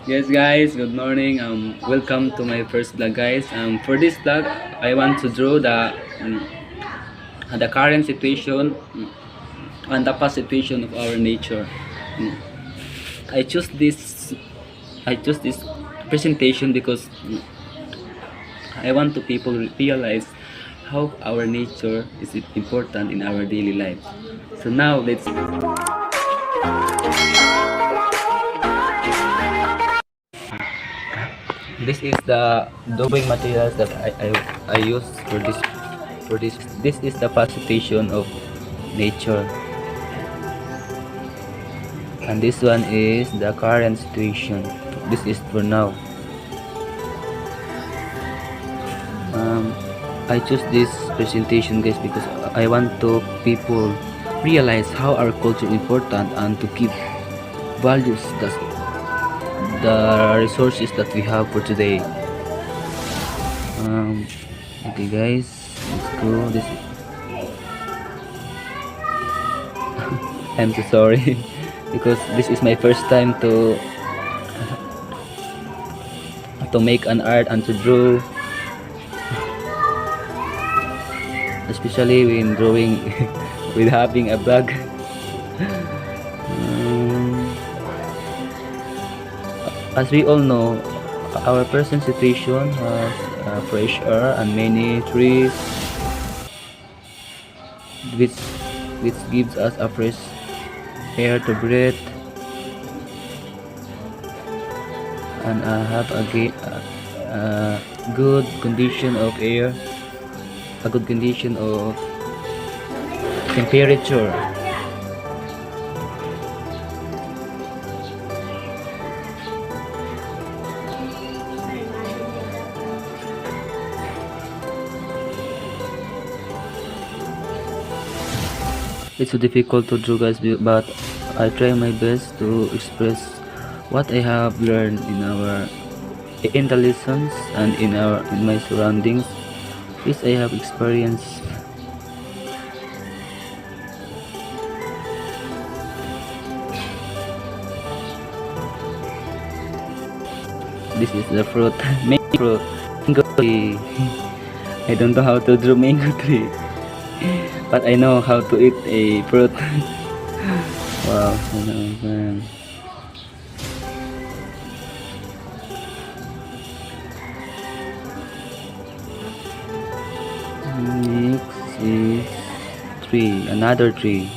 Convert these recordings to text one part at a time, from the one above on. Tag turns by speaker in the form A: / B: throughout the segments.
A: Yes, guys. Good morning. Welcome to my first vlog, guys. For this vlog, I want to draw the current situation and the past situation of our nature. Mm, I choose this. I choose this presentation because I want to people realize how our nature is important in our daily life. So now let's. This is the drawing materials that I use for this. This is the past situation of nature, and this one is the current situation. This is for now. um, I choose this presentation, guys, because I want to people realize how our culture important and to keep values the resources that we have for today. Okay, guys, let's go. I'm so sorry because this is my first time to make an art and to draw, especially when drawing with having a bag. Um, as we all know, our present situation has fresh air and many trees, which gives us a fresh air to breathe, and have a good condition of air, a good condition of temperature. It's so difficult to draw, guys, but I try my best to express what I have learned in the lessons and in my surroundings, which I have experienced. This is the fruit, mango fruit, mango tree. I don't know how to draw mango tree, but I know how to eat a fruit. Wow, man. Next is tree, another tree.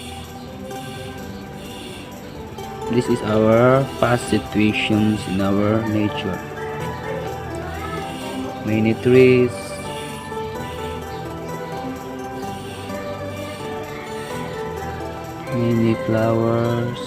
A: This is our past situations in our nature. Many trees, many flowers.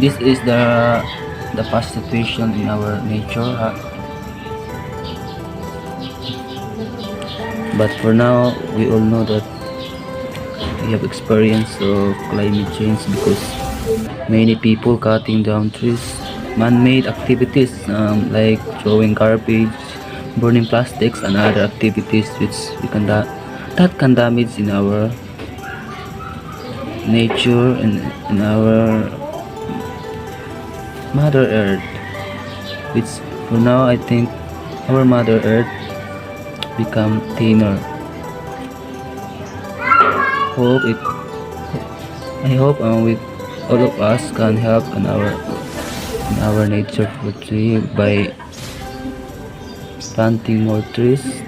A: This is the past situation in our nature, but for now we all know that we have experience of climate change because many people cutting down trees, man-made activities like throwing garbage, burning plastics, and other activities which that can damage in our nature and in our Mother Earth. Which for now I think our Mother Earth become thinner. Hope it. I hope with all of us can help in our nature for tree by planting more trees.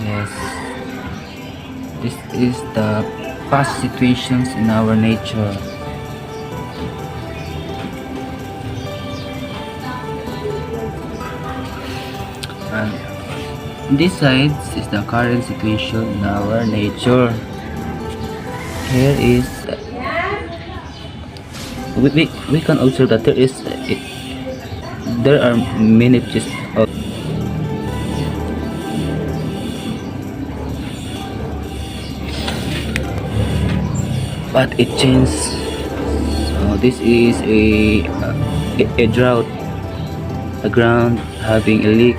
A: Yes, this is the past situations in our nature. And this side is the current situation in our nature. Here is we can observe that there are many just but it changed. So this is a drought, a ground having a leak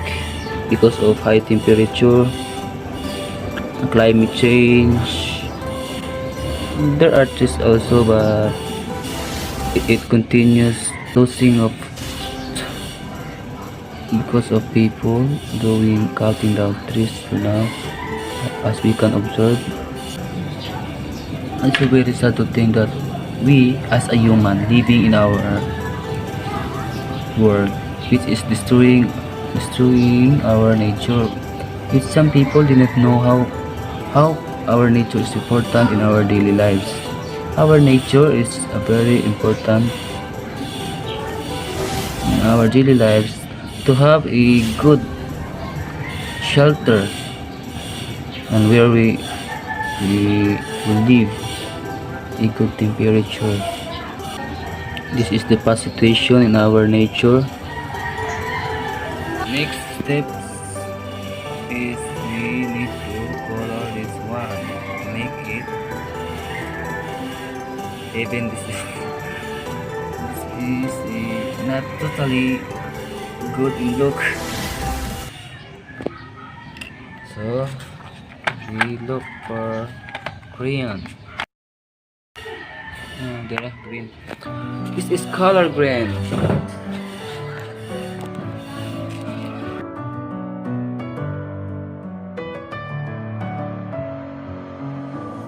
A: because of high temperature, climate change. There are trees also, but it continues losing of because of people doing cutting down trees now, as we can observe. It's very sad to think that we as a human living in our world, which is destroying our nature, which some people did not know how our nature is important in our daily lives. Our nature is a very important in our daily lives to have a good shelter and where we live a good temperature. This is the past situation in our nature. Next step is we need to color this one, make it even this is not totally good in look, so we look for crayon. There are green. This is color green.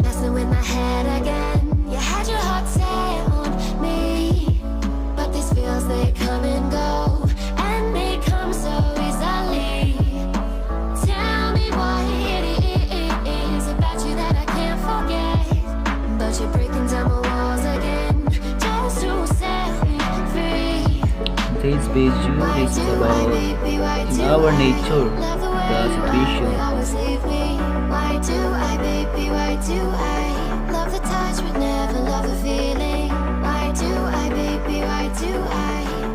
B: Messing with my head again. You had your heart set on me, but these feels they come and go, and they come so easily. Tell me what it is about you that I can't forget, but you're breaking down my walls again just to set me free.
A: Today's video is about in our nature, the situation.
B: Why do I, baby, why do I love the touch but never love the feeling? Why do I, baby, why do I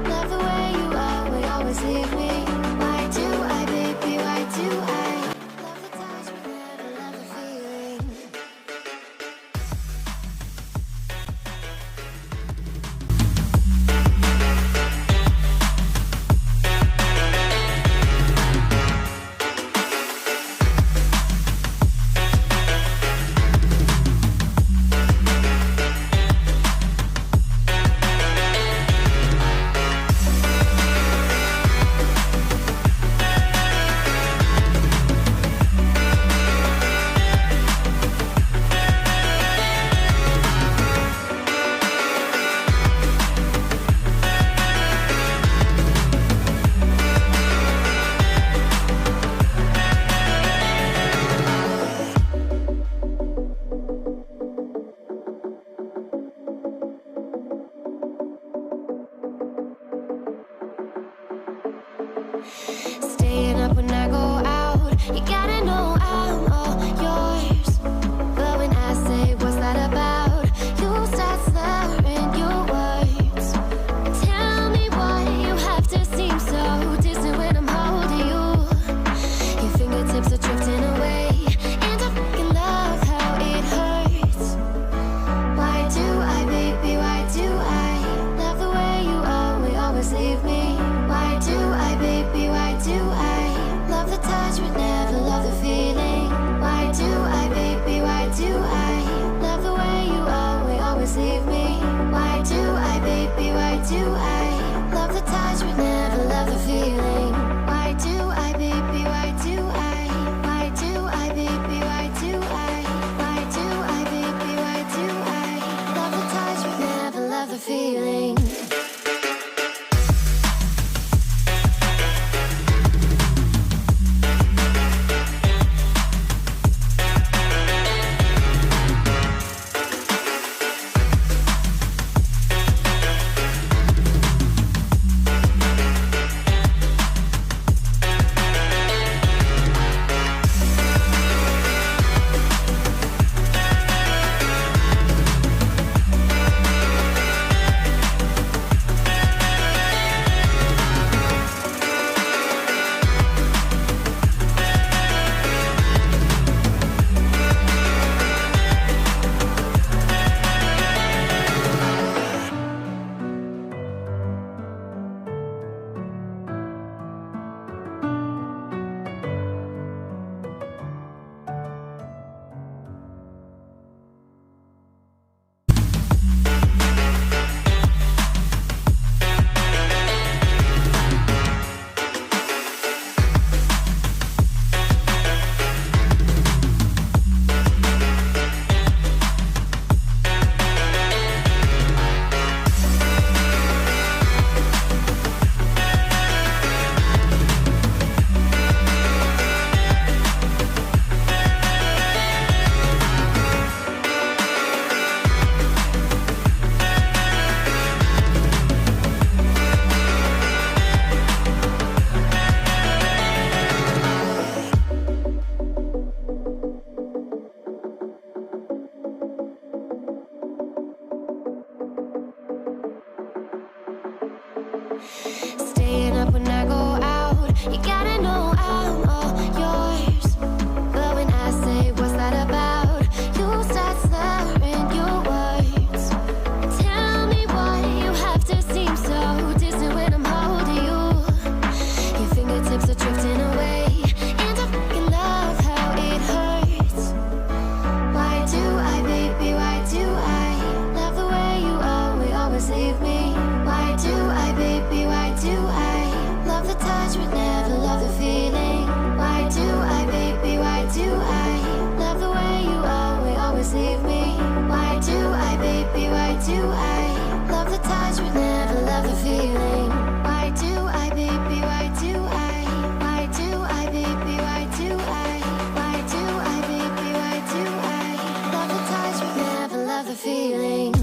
B: love the way you always, always leave me? Why do I, baby, why do I love the touch but never love the feeling? Staying up when I go out, you gotta know I'm all yours. But when I say what's that about, you start slurring your words. Tell me why you have to seem so distant when I'm holding you. Your fingertips are drifting away, and I fucking love how it hurts. Why do I, baby, why do I love the way you always leave me? Why do I, baby, why do I love the touch but never love the feeling? Why do I, baby, why do I love the way you always leave me? Why do I, baby, why do I love the touch but never love the feeling? Why do I, baby, why do I? Why do I, baby, why do I? Why do I, baby, why do I love the touch but never love the feeling?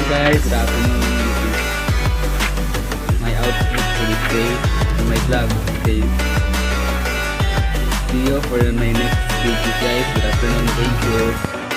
A: Guys, good afternoon. This is my outfit for this day and my vlog today. See you for my next video, guys. Good afternoon. Thank you.